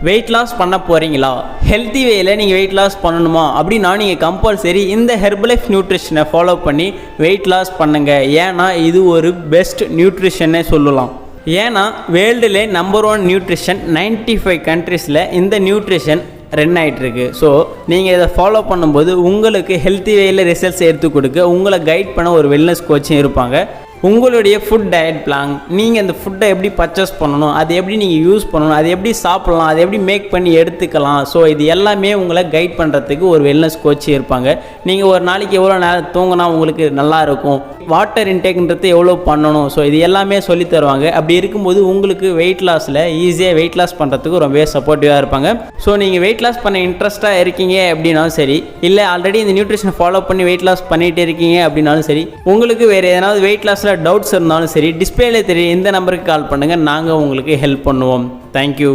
Weight loss பண்ண போகிறீங்களா? Healthy வேயில் நீங்கள் வெயிட் லாஸ் பண்ணணுமா அப்படின்னா நீங்கள் கம்பல்சரி இந்த ஹெர்பலைஃப் நியூட்ரிஷனை ஃபாலோ பண்ணி வெயிட் லாஸ் பண்ணுங்கள். ஏன்னா இது ஒரு பெஸ்ட் நியூட்ரிஷன்னே சொல்லலாம். ஏன்னா வேர்ல்டுலே நம்பர் 1 நியூட்ரிஷன் 95 கண்ட்ரீஸில் இந்த நியூட்ரிஷன் ரன் ஆகிட்டுருக்கு. ஸோ நீங்கள் இதை ஃபாலோ பண்ணும்போது உங்களுக்கு ஹெல்த்தி வேயில் ரிசல்ட்ஸ் எடுத்து கொடுக்க உங்களை கைட் பண்ண ஒரு வெல்னஸ் கோச்சும் இருப்பாங்க. உங்களுடைய ஃபுட் டயட் பிளான், நீங்கள் அந்த ஃபுட்டை எப்படி பர்ச்சேஸ் பண்ணணும், அதை எப்படி நீங்கள் யூஸ் பண்ணணும், அதை எப்படி சாப்பிட்லாம், அதை எப்படி மேக் பண்ணி எடுத்துக்கலாம். ஸோ இது எல்லாமே உங்களை கைட் பண்ணுறதுக்கு ஒரு வெல்னஸ் கோச் இருப்பாங்க. நீங்கள் ஒரு நாளைக்கு எவ்வளோ நேரம் தூங்கினா உங்களுக்கு நல்லா இருக்கும், வாட்டர் இன்டேக்ன்றது எவ்வளோ பண்ணணும், ஸோ இது எல்லாமே சொல்லி தருவாங்க. அப்படி இருக்கும்போது உங்களுக்கு வெயிட் லாஸில் ஈஸியாக வெயிட் லாஸ் பண்ணுறதுக்கு ரொம்பவே சப்போர்ட்டிவாக இருப்பாங்க. ஸோ நீங்கள் வெயிட் லாஸ் பண்ண இன்ட்ரெஸ்ட்டாக இருக்கீங்க அப்படின்னாலும் சரி, இல்லை ஆல்ரெடி இந்த நியூட்ரிஷனை ஃபாலோ பண்ணி வெயிட் லாஸ் பண்ணிகிட்டு இருக்கீங்க அப்படின்னாலும் சரி, உங்களுக்கு வேறு எதனாவது வெயிட் லாஸில் டவுட்ஸ் இருந்தாலும் சரி, டிஸ்பிளேல தெரிய இந்த நம்பருக்கு கால் பண்ணுங்கள். நாங்கள் உங்களுக்கு ஹெல்ப் பண்ணுவோம். தேங்க்யூ.